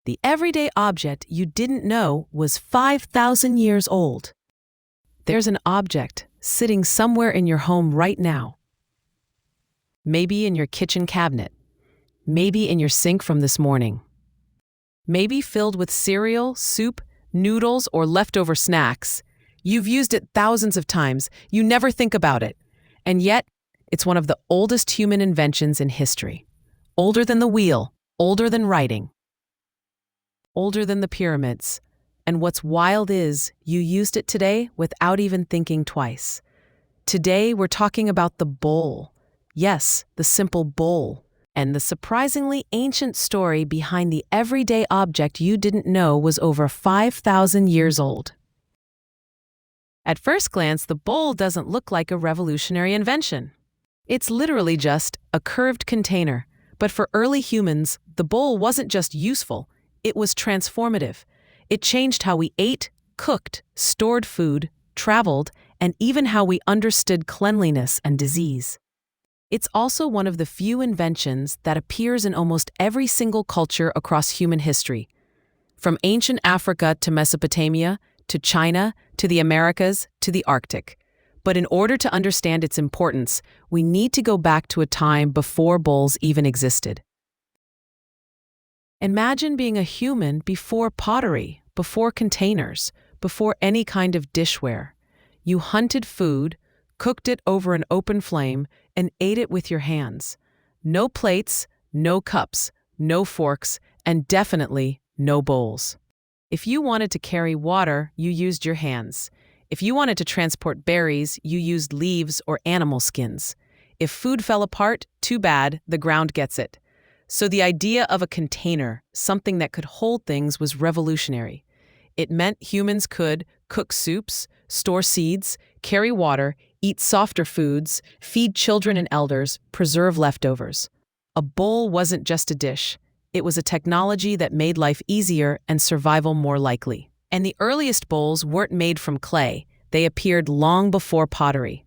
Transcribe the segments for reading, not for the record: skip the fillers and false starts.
the everyday object you didn't know was 5,000 years old. There's an object sitting somewhere in your home right now. Maybe in your kitchen cabinet. Maybe in your sink from this morning. Maybe filled with cereal, soup, noodles, or leftover snacks. You've used it thousands of times. You never think about it. And yet, it's one of the oldest human inventions in history. Older than the wheel, older than writing, older than the pyramids. And what's wild is, you used it today without even thinking twice. Today, we're talking about the bowl. Yes, the simple bowl. And the surprisingly ancient story behind the everyday object you didn't know was over 5,000 years old. At first glance, the bowl doesn't look like a revolutionary invention. It's literally just a curved container. But for early humans, the bowl wasn't just useful, it was transformative. It changed how we ate, cooked, stored food, traveled, and even how we understood cleanliness and disease. It's also one of the few inventions that appears in almost every single culture across human history. From ancient Africa to Mesopotamia, to China, to the Americas, to the Arctic. But in order to understand its importance, we need to go back to a time before bowls even existed. Imagine being a human before pottery, before containers, before any kind of dishware. You hunted food, cooked it over an open flame, and ate it with your hands. No plates, no cups, no forks, and definitely no bowls. If you wanted to carry water, you used your hands. If you wanted to transport berries, you used leaves or animal skins. If food fell apart, too bad, the ground gets it. So the idea of a container, something that could hold things, was revolutionary. It meant humans could cook soups, store seeds, carry water, eat softer foods, feed children and elders, preserve leftovers. A bowl wasn't just a dish. It was a technology that made life easier and survival more likely. And the earliest bowls weren't made from clay. They appeared long before pottery.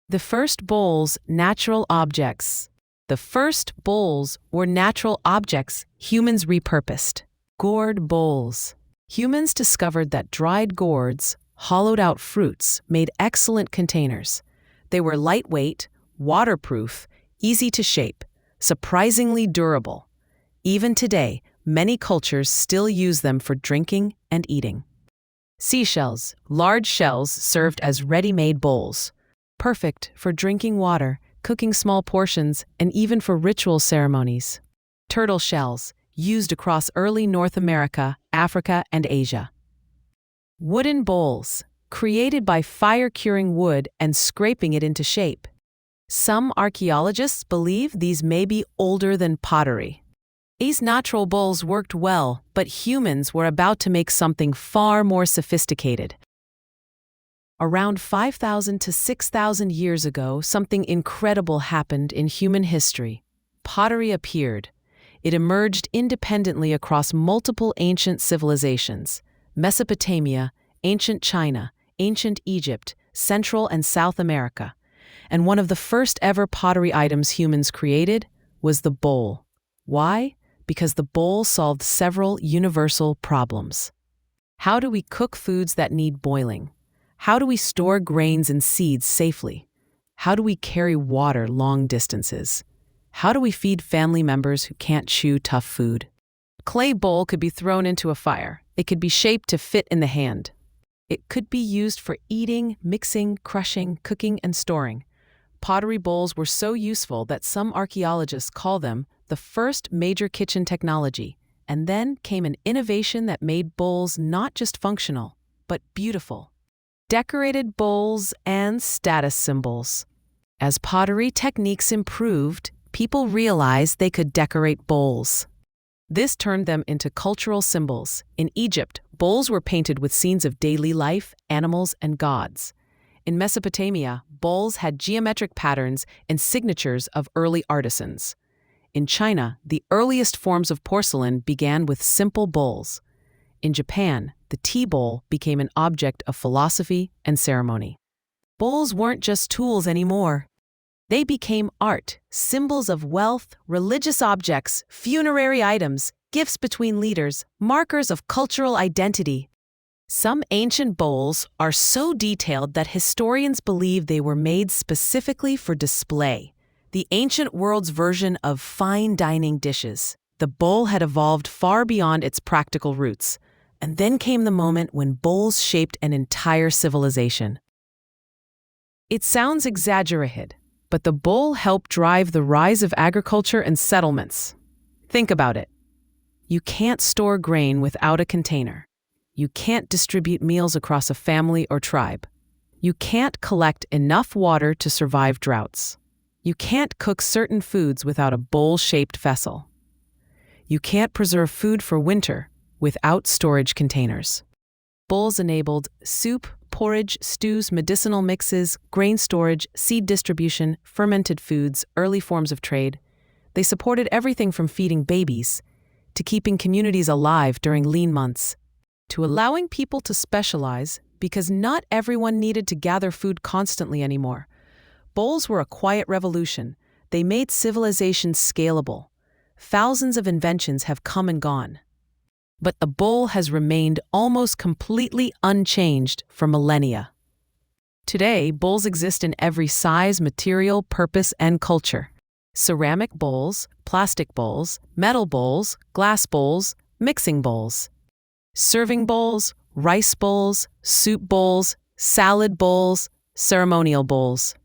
The first bowls, natural objects. The first bowls were natural objects humans repurposed. Gourd bowls. Humans discovered that dried gourds, hollowed-out fruits, made excellent containers. They were lightweight, waterproof, easy to shape, surprisingly durable. Even today, many cultures still use them for drinking and eating. Seashells, large shells served as ready-made bowls, perfect for drinking water, cooking small portions, and even for ritual ceremonies. Turtle shells, used across early North America, Africa, and Asia. Wooden bowls, created by fire-curing wood and scraping it into shape. Some archaeologists believe these may be older than pottery. These natural bowls worked well, but humans were about to make something far more sophisticated. Around 5,000 to 6,000 years ago, something incredible happened in human history. Pottery appeared. It emerged independently across multiple ancient civilizations: Mesopotamia, ancient China, ancient Egypt, Central and South America. And one of the first ever pottery items humans created was the bowl. Why? Because the bowl solved several universal problems. How do we cook foods that need boiling? How do we store grains and seeds safely? How do we carry water long distances? How do we feed family members who can't chew tough food? Clay bowl could be thrown into a fire. It could be shaped to fit in the hand. It could be used for eating, mixing, crushing, cooking, and storing. Pottery bowls were so useful that some archaeologists call them the first major kitchen technology. And then came an innovation that made bowls not just functional, but beautiful. Decorated bowls and status symbols. As pottery techniques improved, people realized they could decorate bowls. This turned them into cultural symbols. In Egypt, bowls were painted with scenes of daily life, animals, and gods. In Mesopotamia, bowls had geometric patterns and signatures of early artisans. In China, the earliest forms of porcelain began with simple bowls. In Japan, the tea bowl became an object of philosophy and ceremony. Bowls weren't just tools anymore. They became art, symbols of wealth, religious objects, funerary items, gifts between leaders, markers of cultural identity. Some ancient bowls are so detailed that historians believe they were made specifically for display. The ancient world's version of fine dining dishes. The bowl had evolved far beyond its practical roots. And then came the moment when bowls shaped an entire civilization. It sounds exaggerated, but the bowl helped drive the rise of agriculture and settlements. Think about it. You can't store grain without a container. You can't distribute meals across a family or tribe. You can't collect enough water to survive droughts. You can't cook certain foods without a bowl-shaped vessel. You can't preserve food for winter without storage containers. Bowls enabled soup, porridge, stews, medicinal mixes, grain storage, seed distribution, fermented foods, early forms of trade. They supported everything from feeding babies to keeping communities alive during lean months, to allowing people to specialize because not everyone needed to gather food constantly anymore. Bowls were a quiet revolution. They made civilization scalable. Thousands of inventions have come and gone. But the bowl has remained almost completely unchanged for millennia. Today, bowls exist in every size, material, purpose, and culture. Ceramic bowls, plastic bowls, metal bowls, glass bowls, mixing bowls. Serving bowls, rice bowls, soup bowls, salad bowls, ceremonial bowls.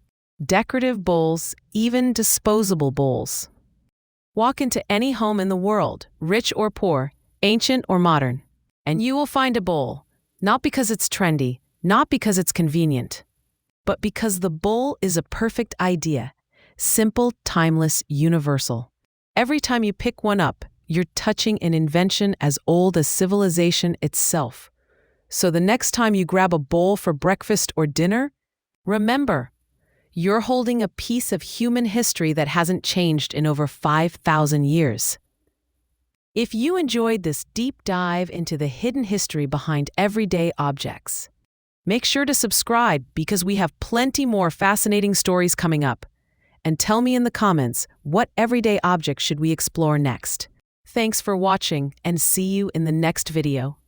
Decorative bowls, even disposable bowls. Walk into any home in the world, rich or poor, ancient or modern, and you will find a bowl, not because it's trendy, not because it's convenient, but because the bowl is a perfect idea, simple, timeless, universal. Every time you pick one up, you're touching an invention as old as civilization itself. So the next time you grab a bowl for breakfast or dinner, remember, you're holding a piece of human history that hasn't changed in over 5,000 years. If you enjoyed this deep dive into the hidden history behind everyday objects, make sure to subscribe because we have plenty more fascinating stories coming up. And tell me in the comments, what everyday object should we explore next? Thanks for watching and see you in the next video.